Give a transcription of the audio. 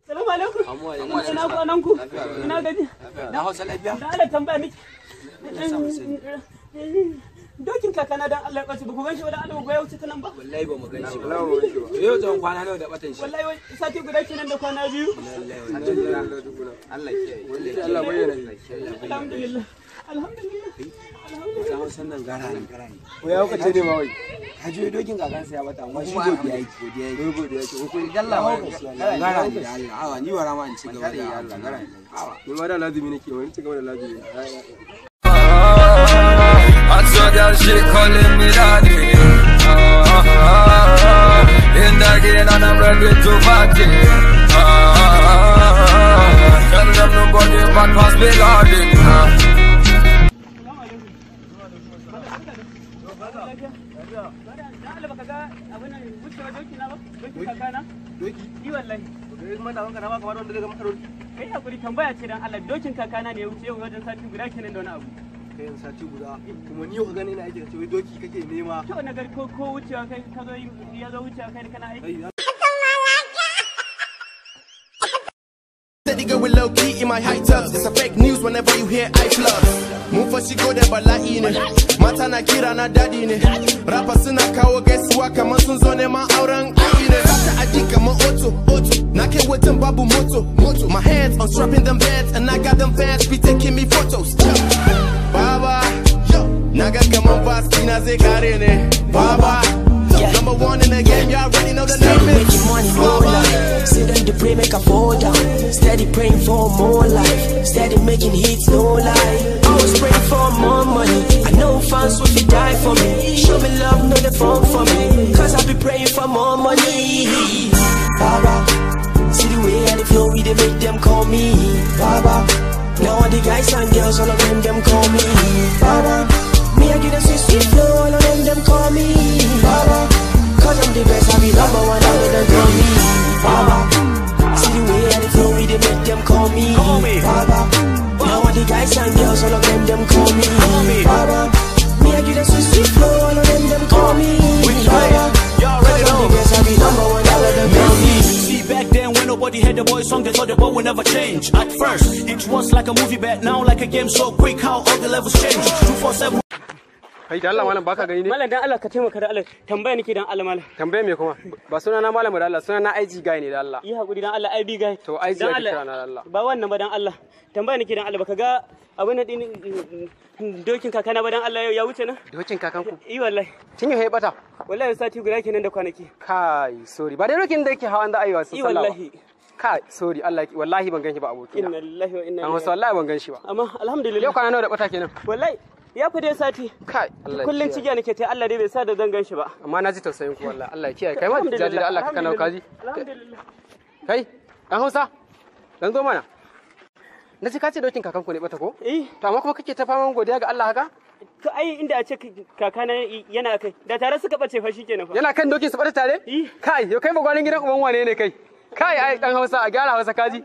Salamu alaikum. Ina kwanan ku. Ina gaji. Na Hausa lafiya. Da Allah tambaya miki. Dokin kakana dan Allah ya ɓace ba ku gan shi ba da Allah ya wuce ta nan ba. Wallahi ba mu gan shi ba. Yau tsawon kwana nawa da batan shi. Wallahi sati guda kenan da kwana biyu. Allah kiyaye. Allah bayyana. Alhamdulillah. Alhamdulillah. Ta Hausan nan gara ne. Ko ya kuka ce ne ma wai. Hajo dokin kakansa ya bata amma shi godiya yake. Godiya yake. Ko dalla ma gara ne da Allah. Awa ni wara ma in ci gaba da Allah gara ne. Awa. Ni ma da lazimi nake wani ci gaba da lazimi. I saw that shit calling me daddy. In the game and I'm ready to party. Tell them nobody but pass me garden. Kai hakuri tambaya ce dan Allah dokin kakana ne ya wuce yau wajen sati guda kenan da wani abu. Kai yan sati guda kuma ni yau ka gani ina aiki ce wai doki kake nema. To na gari ko wucewa kai ka zo ya zo wucewa kai kana aiki. Nigga with low key in my high tops. It's a fake news whenever you hear I plus. Move for she go there bala'i ne. Mata na kira na daddy ne. Rapper suna kawo gaisuwa kamar sun zo neman auren ayi ne. Kata aji kamar auto. Na kai wajen babu moto. My hands on strapping them beds and I got them fans be taking me photos. Baba, naga kamar Vaskina zai kare ne. Baba. Number one in the game, you already know the name is making money more life. Sit on the pray, make a fall down. Steady praying for more life. Steady making hits, no lie. Always praying for more money. I know fans will die for me. Show me love, know the phone for me. Cause I be praying for more money. Baba, see the way I flow, we they make them call me Baba. Now all the guys and girls, all of them call me Baba. Me I get a sweet flow, all of them call me Baba. Cause I'm the best, I be number one, all of them call me Baba. See the way I flow, we they make them call me Baba. Now all the guys and girls, all of them call me Baba. Me I get a sweet flow, all of them call me Baba. Cause I'm the best, I be number one, all of them call me. Back then when nobody had the boy song, they thought the boy would never change. At first, it was like a movie, but now like a game so quick how all the levels change. 247. Kai da Allah malam baka gani ne? Malam dan Allah ka taimaka da Allah tambaya nake dan Allah malam. Tambaya me kuma? Ba suna na malam da Allah, suna na IG guy ne da Allah. Yi hakuri dan Allah IG guy. To IG ya kira na da Allah. Ba wannan ba dan Allah. Tambaya nake dan Allah baka ga abin da din dokin kakana ba dan Allah ya wuce na? Dokin kakanku? Wallahi. Kin yi bata? Wallahi sati guda kenan da kwanaki. Kai, sorry. Ba dai dokin da yake hawan da ayyuka sallallahu. Wallahi. Kai, sorry Allah wallahi ban ganshi ba aboki. Inna lillahi wa inna ilaihi. Amma wallahi ban ganshi ba. Amma alhamdulillah. Yau kwana nawa da bata kenan? Wallahi ya fi dai sati. Kai, Allah. Kullun cigiya nake tai Allah dai bai sa da zan ganshi ba. Amma na ji tausayin ku wallahi. Allah ya kiyaye. Kai ma jaji da Allah ka kana kaji. Alhamdulillah. Kai, dan Hausa. Dan zo mana. Na ce ka ce dokin kakanku ne bata ko? To amma kuma kake ta faman godiya ga Allah haka? To ai inda a ce kakana yana kai da tare suka bace fa shikenan fa. Yana kan dokin su bata tare? Kai, yau kai magwanin gidan uban wane ne kai? Kai ai dan Hausa a gyara Hausa kaji.